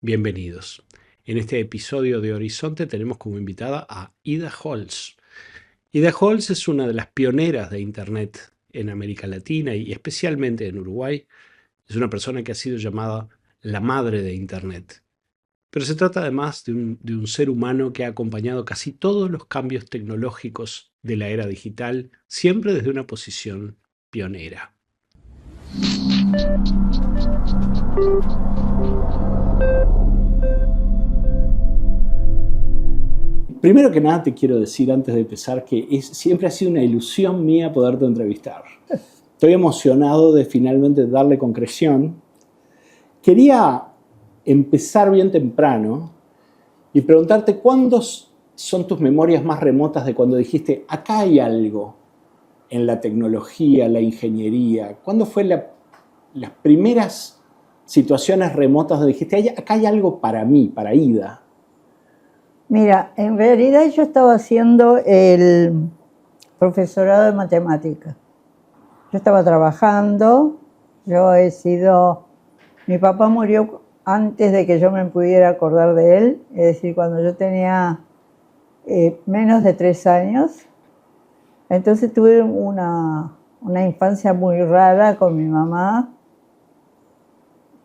Bienvenidos. En este episodio de Horizonte tenemos como invitada a Ida Holz. Ida Holz es una de las pioneras de Internet en América Latina y especialmente en Uruguay. Es una persona que ha sido llamada la madre de Internet. Pero se trata además de un ser humano que ha acompañado casi todos los cambios tecnológicos de la era digital, siempre desde una posición pionera. Primero que nada te quiero decir antes de empezar que siempre ha sido una ilusión mía poderte entrevistar. Estoy emocionado de finalmente darle concreción. Quería empezar bien temprano y preguntarte cuándo son tus memorias más remotas de cuando dijiste acá hay algo en la tecnología, la ingeniería. ¿Cuándo fue las primeras situaciones remotas donde dijiste acá hay algo para mí, para Ida? Mira, en realidad yo estaba haciendo el profesorado de matemática. Yo estaba trabajando, mi papá murió antes de que yo me pudiera acordar de él, es decir, cuando yo tenía menos de 3 años. Entonces tuve una infancia muy rara con mi mamá,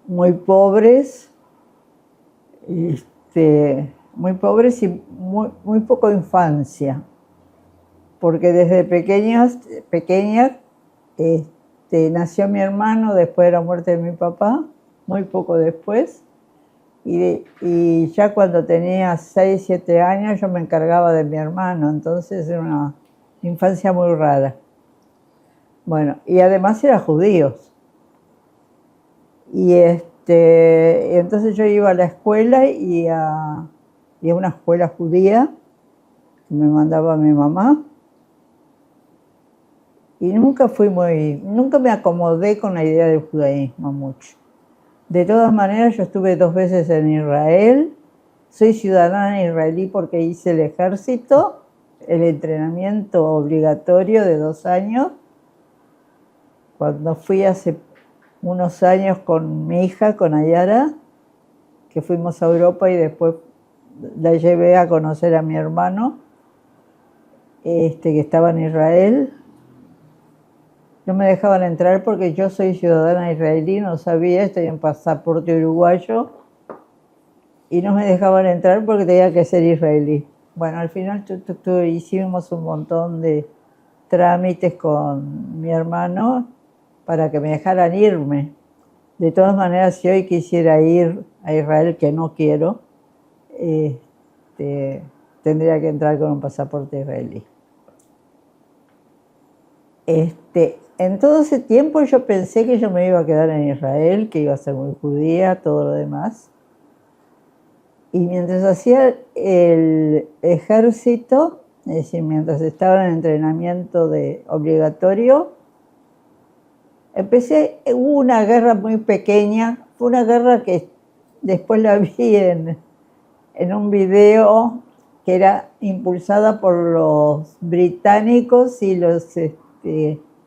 muy pobres, muy pobres y muy poco infancia, porque desde pequeña nació mi hermano después de la muerte de mi papá, muy poco después, y ya cuando tenía 6, 7 años yo me encargaba de mi hermano, entonces era una infancia muy rara. Bueno, y además eran judíos. Y entonces yo iba a la escuela y a una escuela judía que me mandaba mi mamá. Y nunca me acomodé con la idea del judaísmo mucho. De todas maneras, yo estuve 2 veces en Israel. Soy ciudadana israelí porque hice el ejército, el entrenamiento obligatorio de 2 años. Cuando fui hace unos años con mi hija, con Ayara, que fuimos a Europa y después la llevé a conocer a mi hermano, que estaba en Israel. No me dejaban entrar porque yo soy ciudadana israelí, no sabía, tenía un pasaporte uruguayo, y no me dejaban entrar porque tenía que ser israelí. Bueno, al final hicimos un montón de trámites con mi hermano para que me dejaran irme. De todas maneras, si hoy quisiera ir a Israel, que no quiero, tendría que entrar con un pasaporte israelí. En todo ese tiempo yo pensé que yo me iba a quedar en Israel, que iba a ser muy judía, todo lo demás. Y mientras hacía el ejército, es decir, mientras estaba en entrenamiento obligatorio, hubo una guerra muy pequeña, fue una guerra que después la vi en un video que era impulsada por los británicos y los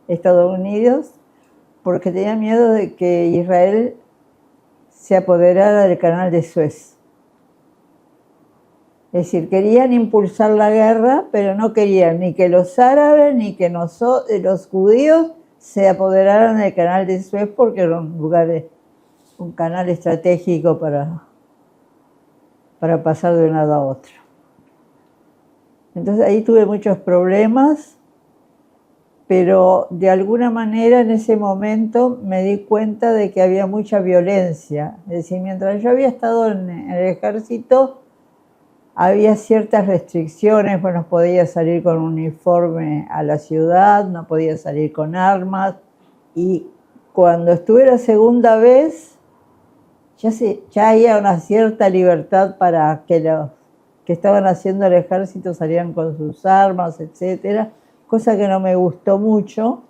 Estados Unidos, porque tenían miedo de que Israel se apoderara del canal de Suez. Es decir, querían impulsar la guerra, pero no querían ni que los árabes ni que los judíos se apoderaran del canal de Suez, porque era un canal estratégico para pasar de un lado a otro. Entonces ahí tuve muchos problemas, pero de alguna manera en ese momento me di cuenta de que había mucha violencia. Es decir, mientras yo había estado en el ejército, había ciertas restricciones, no podía salir con uniforme a la ciudad, no podía salir con armas, y cuando estuve la segunda vez, ya había una cierta libertad para que los que estaban haciendo el ejército salían con sus armas, etcétera, cosa que no me gustó mucho.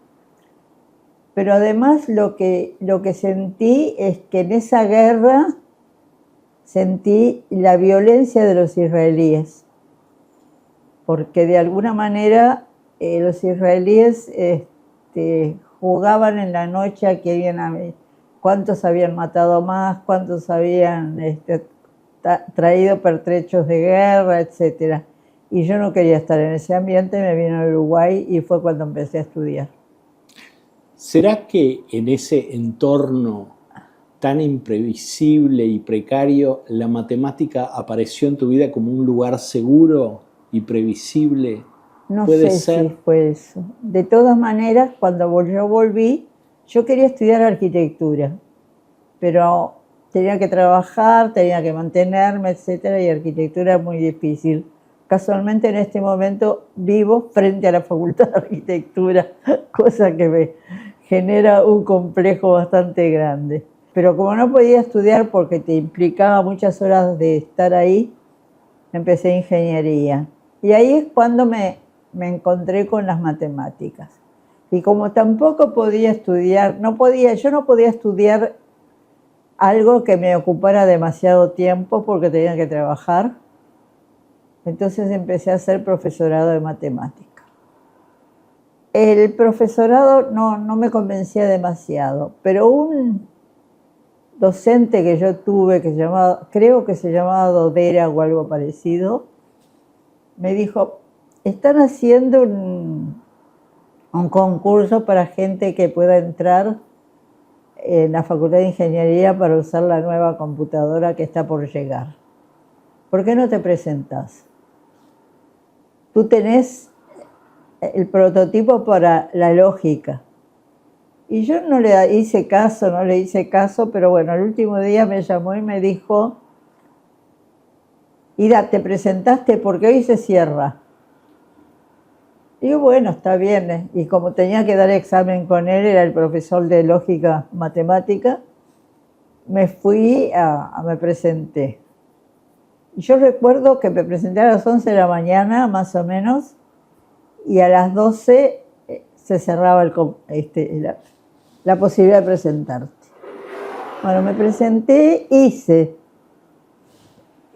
Pero además lo que sentí es que en esa guerra sentí la violencia de los israelíes, porque de alguna manera los israelíes jugaban en la noche a que cuántos habían matado más, cuántos habían traído pertrechos de guerra, etc. Y yo no quería estar en ese ambiente, me vine a Uruguay y fue cuando empecé a estudiar. ¿Será que en ese entorno tan imprevisible y precario, la matemática apareció en tu vida como un lugar seguro y previsible? No ¿Puede sé ser? si fue eso. De todas maneras, cuando yo volví, yo quería estudiar arquitectura, pero tenía que trabajar, tenía que mantenerme, etcétera, y arquitectura es muy difícil. Casualmente en este momento vivo frente a la Facultad de Arquitectura, cosa que me genera un complejo bastante grande. Pero como no podía estudiar porque te implicaba muchas horas de estar ahí, empecé ingeniería. Y ahí es cuando me encontré con las matemáticas. Y como tampoco podía estudiar, yo no podía estudiar algo que me ocupara demasiado tiempo porque tenía que trabajar. Entonces empecé a hacer profesorado de matemática. El profesorado no me convencía demasiado, pero un docente que yo tuve, creo que se llamaba Dodera o algo parecido, me dijo, están haciendo un concurso para gente que pueda entrar en la Facultad de Ingeniería para usar la nueva computadora que está por llegar. ¿Por qué no te presentás? Tú tenés el prototipo para la lógica. Y yo no le hice caso, pero bueno, el último día me llamó y me dijo, Ida, ¿te presentaste? Porque hoy se cierra. Y digo, bueno, está bien. Y como tenía que dar examen con él, era el profesor de lógica matemática, me presenté. Y yo recuerdo que me presenté a las 11 de la mañana, más o menos, y a las 12 se cerraba la posibilidad de presentarte. Bueno, me presenté, hice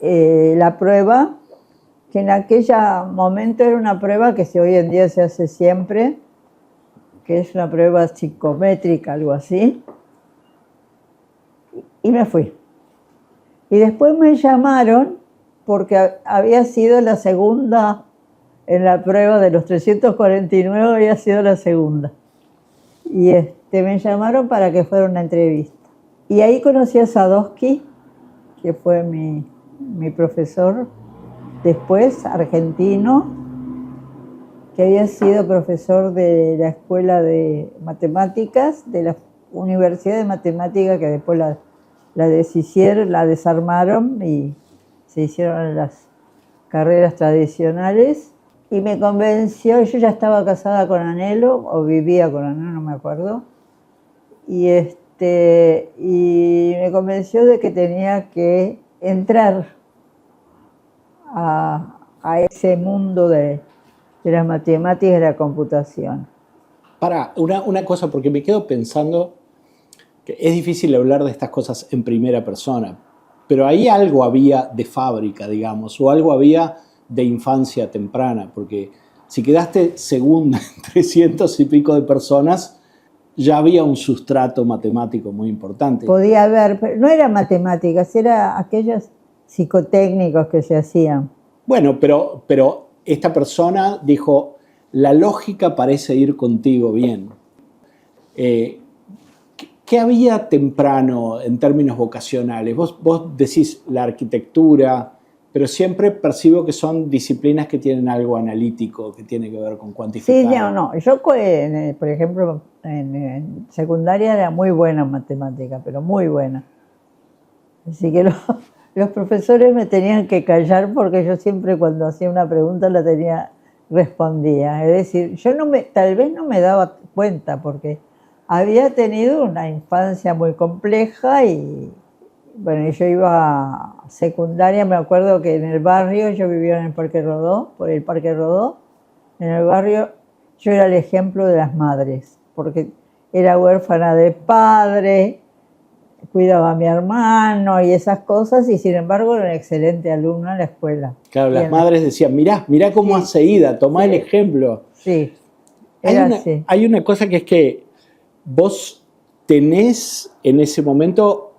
la prueba, que en aquel momento era una prueba que hoy en día se hace siempre, que es una prueba psicométrica, algo así, y me fui. Y después me llamaron porque había sido la segunda, en la prueba de los 349 había sido la segunda. Y me llamaron para que fuera una entrevista. Y ahí conocí a Sadowski, que fue mi profesor, después argentino, que había sido profesor de la Escuela de Matemáticas, de la Universidad de Matemática, que después la desarmaron y se hicieron las carreras tradicionales. Y me convenció, yo ya estaba casada con Anhelo, o vivía con Anhelo, no me acuerdo, y me convenció de que tenía que entrar a ese mundo de las matemáticas y de la computación. Una cosa, porque me quedo pensando que es difícil hablar de estas cosas en primera persona, pero ahí algo había de fábrica, digamos, o algo había de infancia temprana, porque si quedaste segunda en 300 y pico de personas, ya había un sustrato matemático muy importante. Podía haber, pero no era matemáticas, era aquellos psicotécnicos que se hacían. Bueno, pero esta persona dijo, la lógica parece ir contigo bien. ¿Qué había temprano en términos vocacionales? Vos decís la arquitectura, pero siempre percibo que son disciplinas que tienen algo analítico, que tiene que ver con cuantificar. Sí, no. Yo, por ejemplo, en secundaria era muy buena en matemática, pero muy buena. Así que los profesores me tenían que callar porque yo siempre cuando hacía una pregunta respondía. Es decir, yo tal vez no me daba cuenta porque había tenido una infancia muy compleja y bueno, yo iba a secundaria, me acuerdo que en el barrio, yo vivía en el Parque Rodó, en el barrio yo era el ejemplo de las madres, porque era huérfana de padre, cuidaba a mi hermano y esas cosas, y sin embargo era una excelente alumna en la escuela. Claro, las madres decían, mirá cómo hace Ida, tomá el ejemplo. Sí, Hay una cosa que es que vos ¿Tenés en ese momento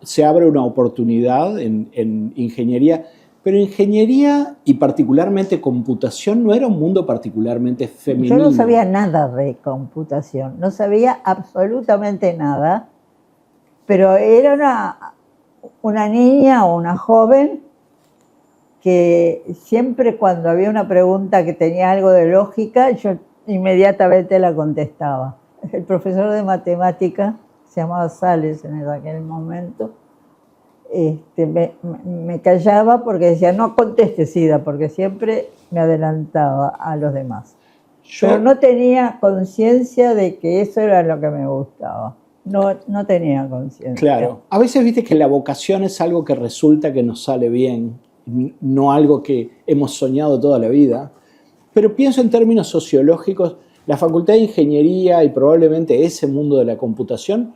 se abre una oportunidad en ingeniería? Pero ingeniería y particularmente computación no era un mundo particularmente femenino. Yo no sabía nada de computación, no sabía absolutamente nada, pero era una niña o una joven que siempre cuando había una pregunta que tenía algo de lógica, yo inmediatamente la contestaba. El profesor de matemática, se llamaba Sales en aquel momento, me callaba porque decía, no contestes, Ida, porque siempre me adelantaba a los demás. Pero no tenía conciencia de que eso era lo que me gustaba. No tenía conciencia. Claro. A veces viste que la vocación es algo que resulta que nos sale bien, no algo que hemos soñado toda la vida. Pero pienso en términos sociológicos, la Facultad de Ingeniería y probablemente ese mundo de la computación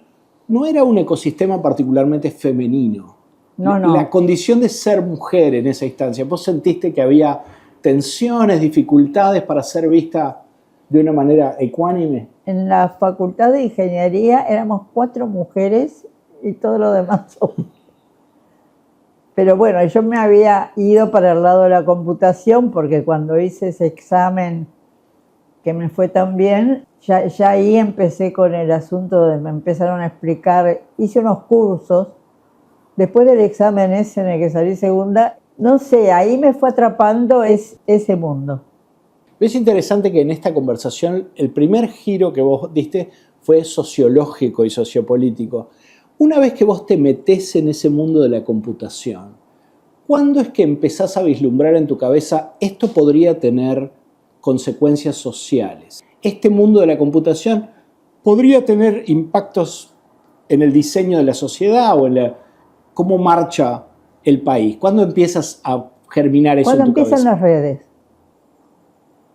no era un ecosistema particularmente femenino. No. La condición de ser mujer en esa instancia, ¿vos sentiste que había tensiones, dificultades para ser vista de una manera ecuánime? En la Facultad de Ingeniería éramos 4 mujeres y todo lo demás hombres. Pero bueno, yo me había ido para el lado de la computación porque cuando hice ese examen que me fue tan bien, ya ahí empecé con el asunto de me empezaron a explicar, hice unos cursos, después del examen ese en el que salí segunda, no sé, ahí me fue atrapando ese mundo. Es interesante que en esta conversación el primer giro que vos diste fue sociológico y sociopolítico. Una vez que vos te metés en ese mundo de la computación, ¿cuándo es que empezás a vislumbrar en tu cabeza esto podría tener consecuencias sociales? Este mundo de la computación podría tener impactos en el diseño de la sociedad o en cómo marcha el país. ¿Cuándo empiezas a germinar eso en tu cabeza? Cuando empiezan las redes.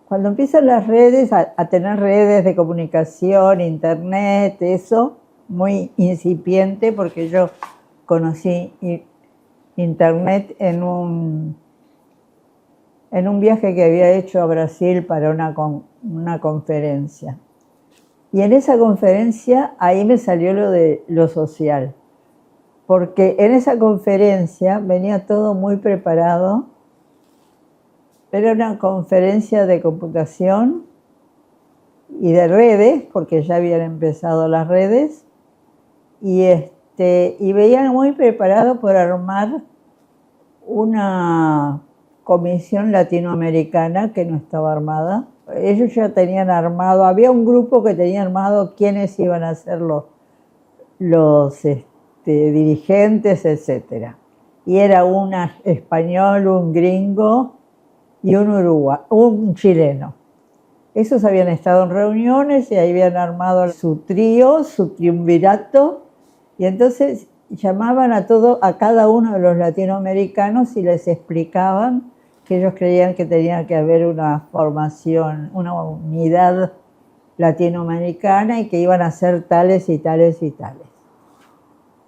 Cuando empiezan las redes, a tener redes de comunicación, internet, eso, muy incipiente, porque yo conocí internet en un viaje que había hecho a Brasil para una conferencia. Y en esa conferencia, ahí me salió lo de lo social. Porque en esa conferencia venía todo muy preparado. Era una conferencia de computación y de redes, porque ya habían empezado las redes, y veían muy preparado por armar una comisión latinoamericana que no estaba armada. Ellos ya tenían armado, había un grupo que tenía armado quiénes iban a ser los dirigentes, etc. Y era un español, un gringo y un chileno. Esos habían estado en reuniones y ahí habían armado su trío, su triunvirato, y entonces llamaban a cada uno de los latinoamericanos y les explicaban que ellos creían que tenía que haber una formación, una unidad latinoamericana y que iban a ser tales y tales y tales.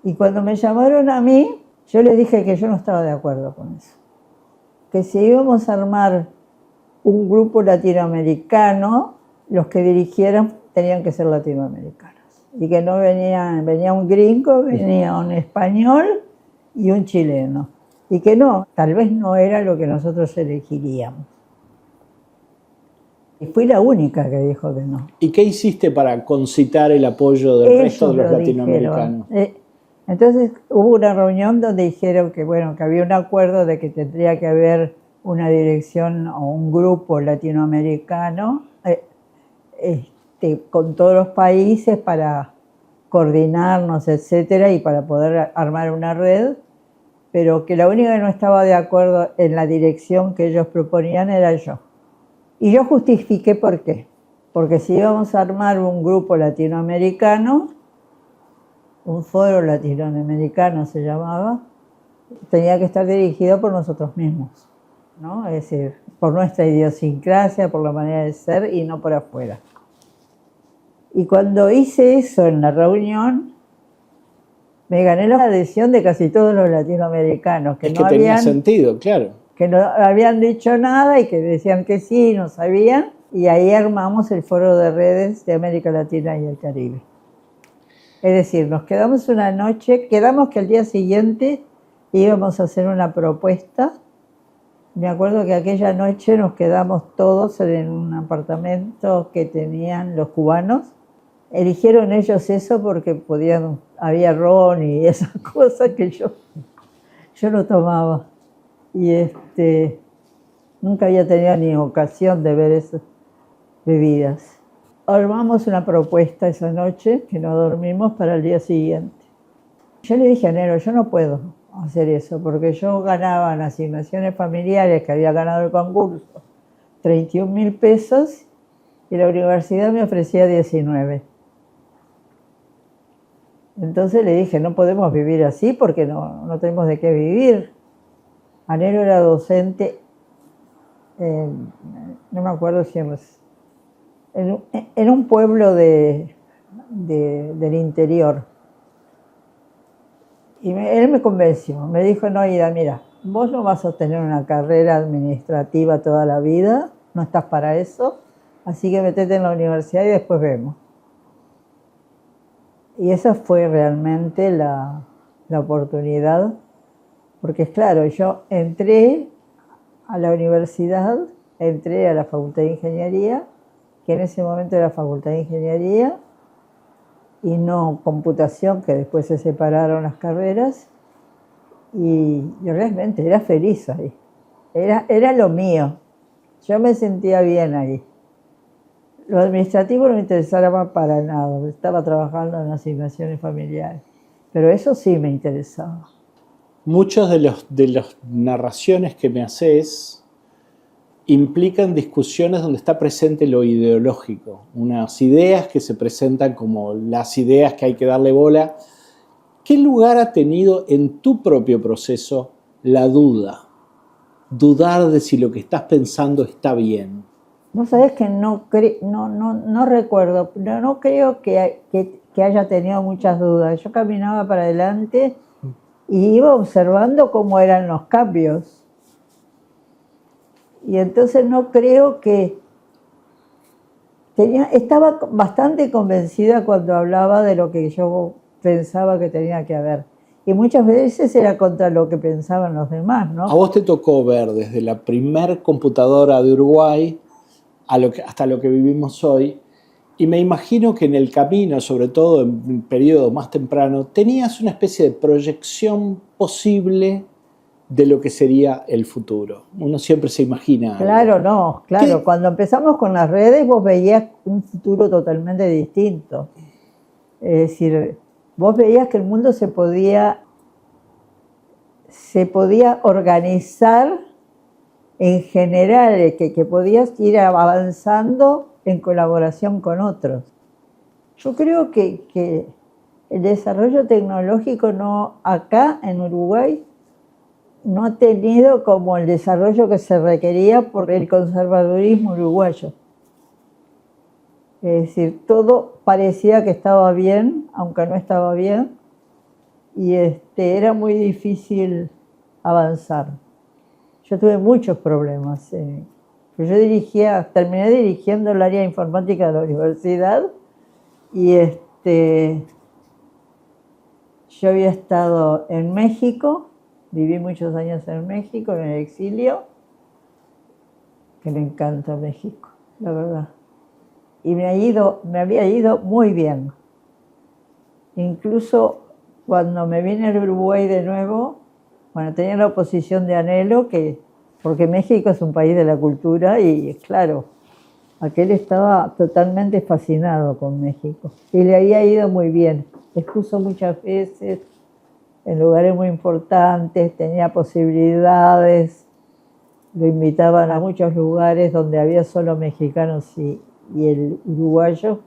Y cuando me llamaron a mí, yo les dije que yo no estaba de acuerdo con eso. Que si íbamos a armar un grupo latinoamericano, los que dirigieran tenían que ser latinoamericanos. Y que no venía un gringo, venía un español y un chileno. Y que no, tal vez no era lo que nosotros elegiríamos. Y fui la única que dijo que no. ¿Y qué hiciste para concitar el apoyo del resto de los latinoamericanos? Entonces hubo una reunión donde dijeron que, bueno, que había un acuerdo de que tendría que haber una dirección o un grupo latinoamericano con todos los países para coordinarnos, etcétera, y para poder armar una red, pero que la única que no estaba de acuerdo en la dirección que ellos proponían era yo. Y yo justifiqué por qué. Porque si íbamos a armar un grupo latinoamericano, un foro latinoamericano se llamaba, tenía que estar dirigido por nosotros mismos, ¿no? Es decir, por nuestra idiosincrasia, por la manera de ser y no por afuera. Y cuando hice eso en la reunión, me gané la adhesión de casi todos los latinoamericanos. Que tenía sentido, claro. Que no habían dicho nada y que decían que sí, no sabían. Y ahí armamos el Foro de Redes de América Latina y el Caribe. Es decir, nos quedamos una noche, quedamos que al día siguiente íbamos a hacer una propuesta. Me acuerdo que aquella noche nos quedamos todos en un apartamento que tenían los cubanos. Eligieron ellos eso porque podían, había ron y esas cosas que yo no tomaba. Y nunca había tenido ni ocasión de ver esas bebidas. Armamos una propuesta esa noche, que no dormimos, para el día siguiente. Yo le dije a Nero, yo no puedo hacer eso, porque yo ganaba en asignaciones familiares, que había ganado el concurso, 31.000 pesos, y la universidad me ofrecía 19. Entonces le dije, no podemos vivir así porque no tenemos de qué vivir. Nero era docente, no me acuerdo si en un pueblo del interior. Y él me convenció, me dijo, no, Ida, mira, vos no vas a tener una carrera administrativa toda la vida, no estás para eso, así que metete en la universidad y después vemos. Y esa fue realmente la oportunidad, porque es claro, yo entré a la universidad, entré a la Facultad de Ingeniería, que en ese momento era Facultad de Ingeniería, y no computación, que después se separaron las carreras, y yo realmente era feliz ahí. Era lo mío. Yo me sentía bien ahí. Lo administrativo no me interesaba para nada. Estaba trabajando en asignaciones familiares. Pero eso sí me interesaba. Muchas de las narraciones que me haces implican discusiones donde está presente lo ideológico, unas ideas que se presentan como las ideas que hay que darle bola. ¿Qué lugar ha tenido en tu propio proceso la duda? Dudar de si lo que estás pensando está bien. Vos sabés que no recuerdo, pero no creo que haya tenido muchas dudas. Yo caminaba para adelante y iba observando cómo eran los cambios. Y entonces no creo que... Estaba bastante convencida cuando hablaba de lo que yo pensaba que tenía que haber. Y muchas veces era contra lo que pensaban los demás, ¿no? A vos te tocó ver desde la primer computadora de Uruguay hasta lo que vivimos hoy. Y me imagino que en el camino, sobre todo en un periodo más temprano, tenías una especie de proyección posible de lo que sería el futuro. Uno siempre se imagina algo. Claro, no, claro. ¿Qué? Cuando empezamos con las redes vos veías un futuro totalmente distinto. Es decir, vos veías que el mundo se podía organizar en general, que podías ir avanzando en colaboración con otros. Yo creo que el desarrollo tecnológico acá en Uruguay no ha tenido como el desarrollo que se requería por el conservadurismo uruguayo. Es decir, todo parecía que estaba bien, aunque no estaba bien, y era muy difícil avanzar. Yo tuve muchos problemas. Yo terminé dirigiendo el área informática de la universidad, y yo había estado en México. Viví muchos años en México, en el exilio, que me encanta México, la verdad. Y me había ido muy bien. Incluso cuando me vine a Uruguay de nuevo, bueno, tenía la oposición de Anhelo, porque México es un país de la cultura y, claro, aquel estaba totalmente fascinado con México. Y le había ido muy bien. Expuso muchas veces en lugares muy importantes, tenía posibilidades, lo invitaban a muchos lugares donde había solo mexicanos y el uruguayo.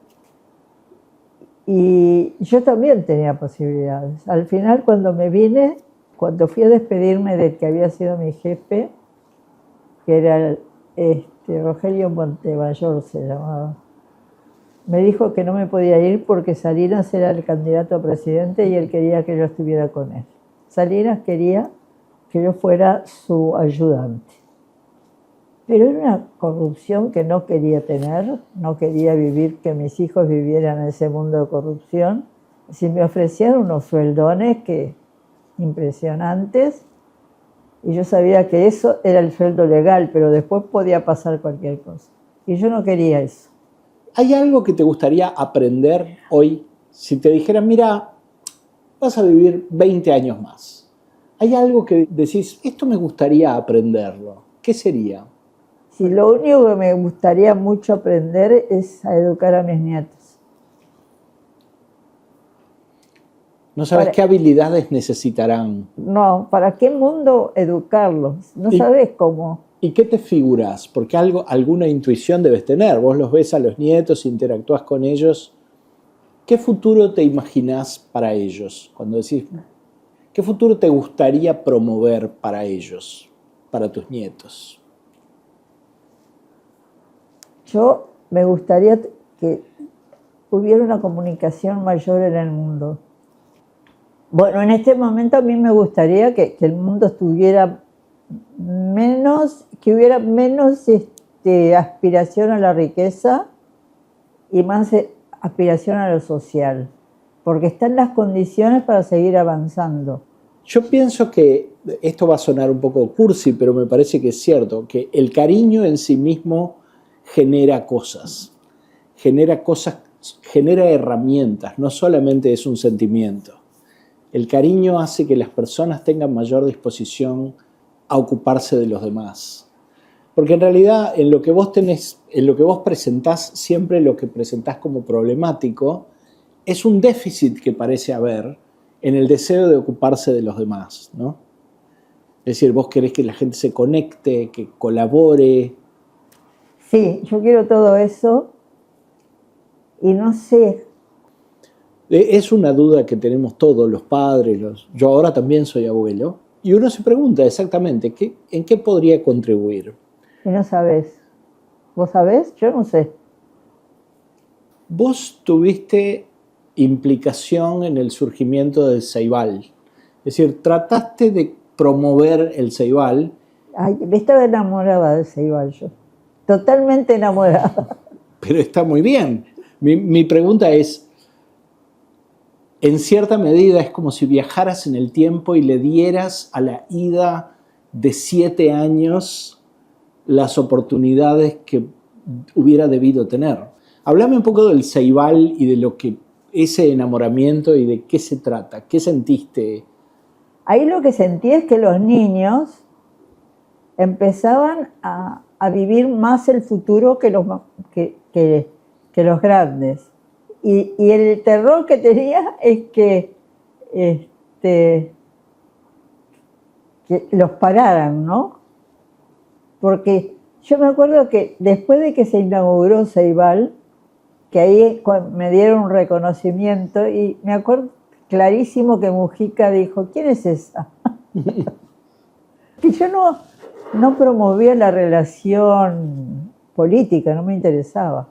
Y yo también tenía posibilidades. Al final, cuando me vine, cuando fui a despedirme del que había sido mi jefe, que era Rogelio Montemayor se llamaba, me dijo que no me podía ir porque Salinas era el candidato a presidente y él quería que yo estuviera con él. Salinas quería que yo fuera su ayudante. Pero era una corrupción que no quería tener, no quería vivir, que mis hijos vivieran en ese mundo de corrupción. Si me ofrecían unos sueldones que impresionantes, y yo sabía que eso era el sueldo legal, pero después podía pasar cualquier cosa. Y yo no quería eso. ¿Hay algo que te gustaría aprender hoy? Si te dijeran, mira, vas a vivir 20 años más. ¿Hay algo que decís, esto me gustaría aprenderlo? ¿Qué sería? Sí, lo único que me gustaría mucho aprender es a educar a mis nietos. No sabes qué habilidades necesitarán. No, ¿para qué mundo educarlos? No sabes cómo. ¿Y qué te figuras? Porque alguna intuición debes tener. Vos los ves a los nietos, interactúas con ellos. ¿Qué futuro te imaginás para ellos? Cuando decís, ¿qué futuro te gustaría promover para ellos, para tus nietos? Yo me gustaría que hubiera una comunicación mayor en el mundo. Bueno, en este momento a mí me gustaría que el mundo estuviera menos, que hubiera menos aspiración a la riqueza y más aspiración a lo social, porque están las condiciones para seguir avanzando. Yo pienso que, esto va a sonar un poco cursi, pero me parece que es cierto, que el cariño en sí mismo genera cosas, genera herramientas, no solamente es un sentimiento. El cariño hace que las personas tengan mayor disposición a ocuparse de los demás. Porque en realidad en lo que vos presentás, siempre lo que presentás como problemático, es un déficit que parece haber en el deseo de ocuparse de los demás, ¿no? Es decir, vos querés que la gente se conecte, que colabore. Sí, yo quiero todo eso y no sé. Es una duda que tenemos todos los padres, yo ahora también soy abuelo, y uno se pregunta exactamente, ¿en qué podría contribuir? Y no sabés. ¿Vos sabés? Yo no sé. Vos tuviste implicación en el surgimiento del Ceibal. Es decir, trataste de promover el Ceibal. Ay, estaba enamorada del Ceibal yo. Totalmente enamorada. Pero está muy bien. Mi pregunta es, en cierta medida es como si viajaras en el tiempo y le dieras a la ida de 7 años las oportunidades que hubiera debido tener. Háblame un poco del Ceibal y de lo que ese enamoramiento y de qué se trata, qué sentiste. Ahí lo que sentí es que los niños empezaban a vivir más el futuro que los grandes. Y el terror que tenía es que los pararan, ¿no? Porque yo me acuerdo que después de que se inauguró Ceibal, que ahí me dieron un reconocimiento, y me acuerdo clarísimo que Mujica dijo, ¿quién es esa? Que yo no promovía la relación política, no me interesaba.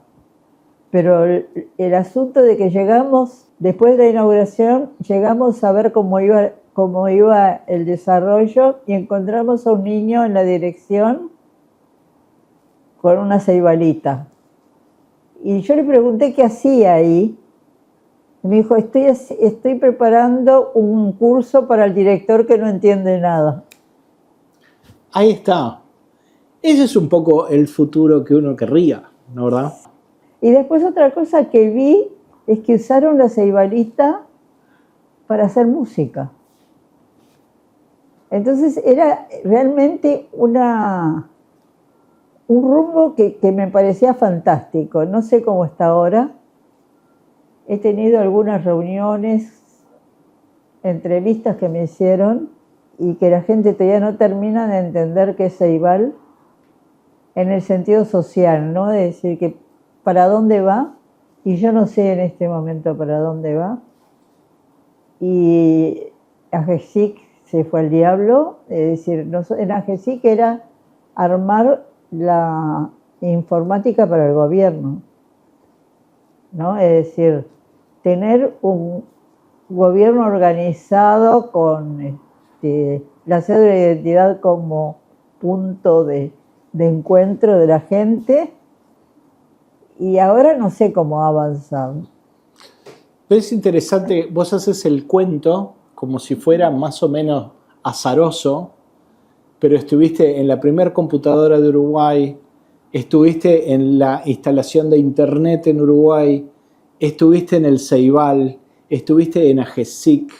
Pero el asunto de que llegamos, después de la inauguración, llegamos a ver cómo iba el desarrollo y encontramos a un niño en la dirección con una ceibalita. Y yo le pregunté qué hacía ahí. Y me dijo, estoy preparando un curso para el director que no entiende nada. Ahí está. Ese es un poco el futuro que uno querría, ¿no, verdad? Y después otra cosa que vi es que usaron la ceibalita para hacer música. Entonces era realmente un rumbo que me parecía fantástico. No sé cómo está ahora. He tenido algunas reuniones, entrevistas que me hicieron y que la gente todavía no termina de entender qué es Ceibal en el sentido social, ¿no? De decir que para dónde va, y yo no sé en este momento para dónde va. Y AGESIC se fue al diablo, es decir, en AGESIC era armar la informática para el gobierno, ¿no? Es decir, tener un gobierno organizado con la cédula de identidad como punto de encuentro de la gente, y ahora no sé cómo ha avanzado. Pero es interesante, vos haces el cuento como si fuera más o menos azaroso, pero estuviste en la primer computadora de Uruguay, estuviste en la instalación de internet en Uruguay, estuviste en el Ceibal, estuviste en AGESIC,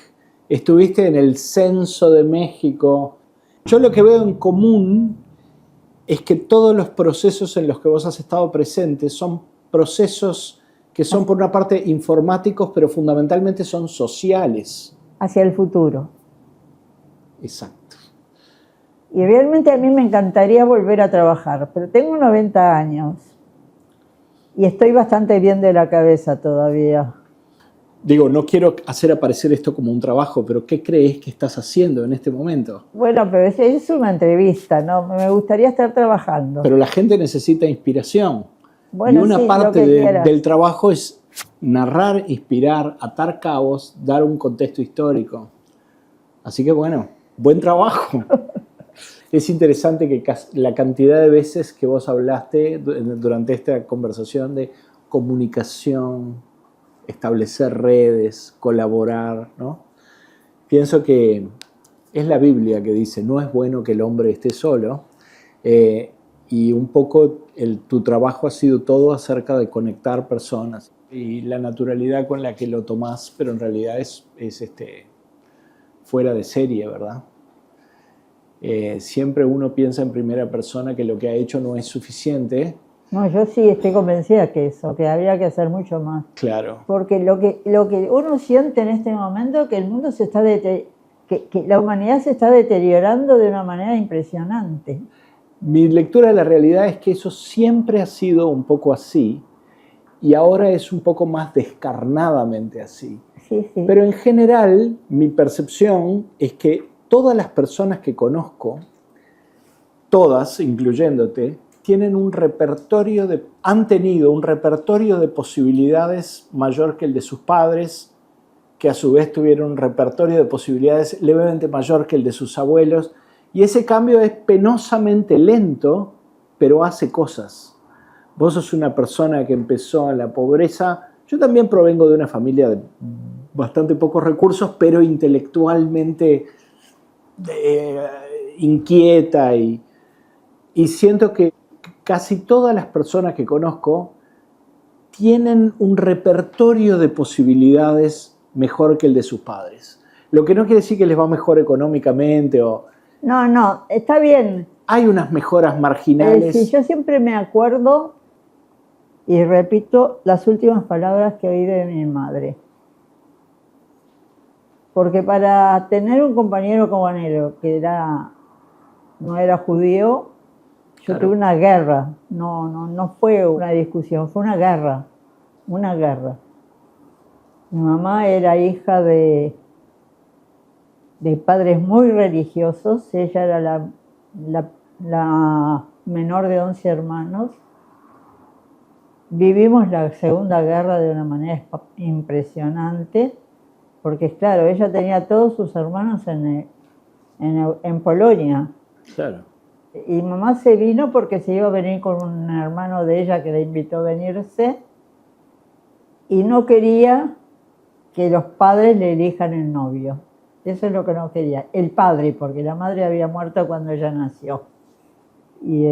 estuviste en el Censo de México. Yo lo que veo en común es que todos los procesos en los que vos has estado presente son procesos que son por una parte informáticos, pero fundamentalmente son sociales. Hacia el futuro. Exacto. Y realmente a mí me encantaría volver a trabajar, pero tengo 90 años y estoy bastante bien de la cabeza todavía. Digo, no quiero hacer aparecer esto como un trabajo, pero ¿qué crees que estás haciendo en este momento? Bueno, pero es una entrevista, ¿no? Me gustaría estar trabajando. Pero la gente necesita inspiración. Bueno, y una sí, parte del trabajo es narrar, inspirar, atar cabos, dar un contexto histórico. Así que bueno, buen trabajo. Es interesante que la cantidad de veces que vos hablaste durante esta conversación de comunicación, establecer redes, colaborar, ¿no? Pienso que es la Biblia que dice, no es bueno que el hombre esté solo, y un poco tu trabajo ha sido todo acerca de conectar personas y la naturalidad con la que lo tomás, pero en realidad es fuera de serie, ¿verdad? Siempre uno piensa en primera persona que lo que ha hecho no es suficiente. No, yo sí estoy convencida que habría que hacer mucho más. Claro. Porque lo que uno siente en este momento es que el mundo que la humanidad se está deteriorando de una manera impresionante. Mi lectura de la realidad es que eso siempre ha sido un poco así y ahora es un poco más descarnadamente así. Sí, sí. Pero en general, mi percepción es que todas las personas que conozco, todas, incluyéndote, han tenido un repertorio de posibilidades mayor que el de sus padres, que a su vez tuvieron un repertorio de posibilidades levemente mayor que el de sus abuelos, y ese cambio es penosamente lento, pero hace cosas. Vos sos una persona que empezó en la pobreza. Yo también provengo de una familia de bastante pocos recursos, pero intelectualmente inquieta, y siento que casi todas las personas que conozco tienen un repertorio de posibilidades mejor que el de sus padres. Lo que no quiere decir que les va mejor económicamente o... No, está bien. Hay unas mejoras marginales. Sí, yo siempre me acuerdo y repito las últimas palabras que oí de mi madre. Porque para tener un compañero como Anhelo, que no era judío, yo Claro. tuve una guerra. No fue una discusión, fue una guerra. Una guerra. Mi mamá era hija de padres muy religiosos. Ella era la menor de 11 hermanos. Vivimos la Segunda Guerra de una manera impresionante, porque claro, ella tenía a todos sus hermanos en Polonia. Claro. Y mamá se vino porque se iba a venir con un hermano de ella que la invitó a venirse, y no quería que los padres le elijan el novio. Eso es lo que no quería. El padre, porque la madre había muerto cuando ella nació. Y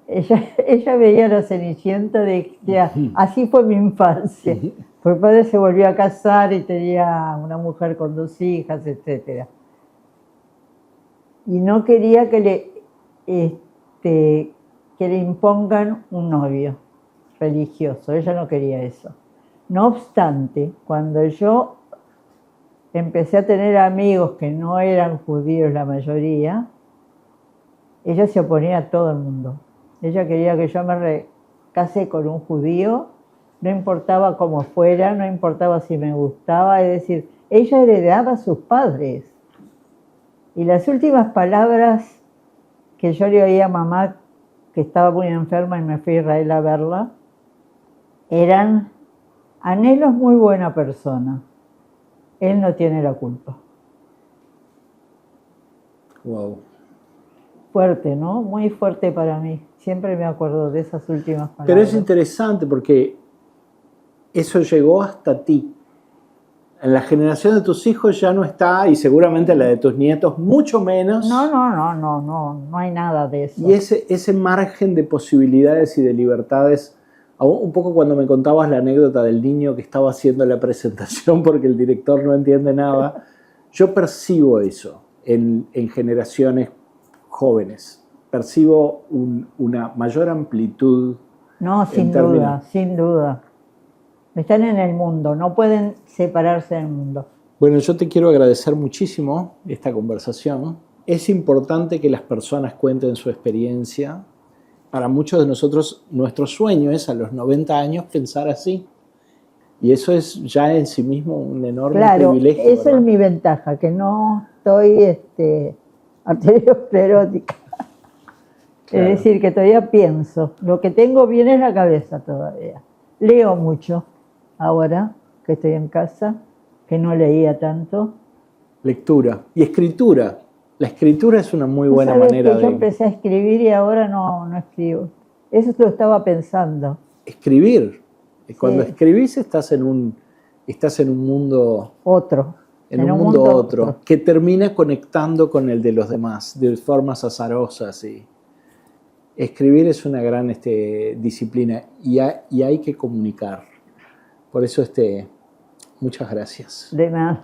ella veía la Cenicienta, decía, así fue mi infancia. Porque el padre se volvió a casar y tenía una mujer con 2 hijas, etc. Y no quería que le impongan un novio religioso. Ella no quería eso. No obstante, cuando yo empecé a tener amigos que no eran judíos la mayoría, ella se oponía a todo el mundo. Ella quería que yo me casé con un judío, no importaba cómo fuera, no importaba si me gustaba, es decir, ella heredaba a sus padres. Y las últimas palabras que yo le oí a mamá, que estaba muy enferma y me fui a Israel a verla, eran: Anhelo es muy buena persona, él no tiene la culpa. Wow. Fuerte, ¿no? Muy fuerte para mí. Siempre me acuerdo de esas últimas palabras. Pero es interesante porque eso llegó hasta ti. En la generación de tus hijos ya no está, y seguramente en la de tus nietos mucho menos. No hay nada de eso. Y ese margen de posibilidades y de libertades, un poco cuando me contabas la anécdota del niño que estaba haciendo la presentación porque el director no entiende nada, yo percibo eso en generaciones jóvenes. Percibo una mayor amplitud. No, sin duda, sin duda. Están en el mundo, no pueden separarse del mundo. Bueno, yo te quiero agradecer muchísimo esta conversación. Es importante que las personas cuenten su experiencia. Para muchos de nosotros, nuestro sueño es a los 90 años pensar así. Y eso es ya en sí mismo un enorme privilegio. Claro, esa es mi ventaja, que no estoy arteriosclerótica. Claro. Es decir, que todavía pienso. Lo que tengo bien es la cabeza todavía. Leo mucho. Ahora que estoy en casa, que no leía tanto. Lectura y escritura. La escritura es una muy buena manera de... Yo empecé a escribir y ahora no escribo. Eso lo estaba pensando. Escribir. Cuando escribís estás en un mundo... Otro. En un mundo otro. Que termina conectando con el de los demás, de formas azarosas. Y escribir es una gran disciplina y hay que comunicar. Por eso, muchas gracias. De nada.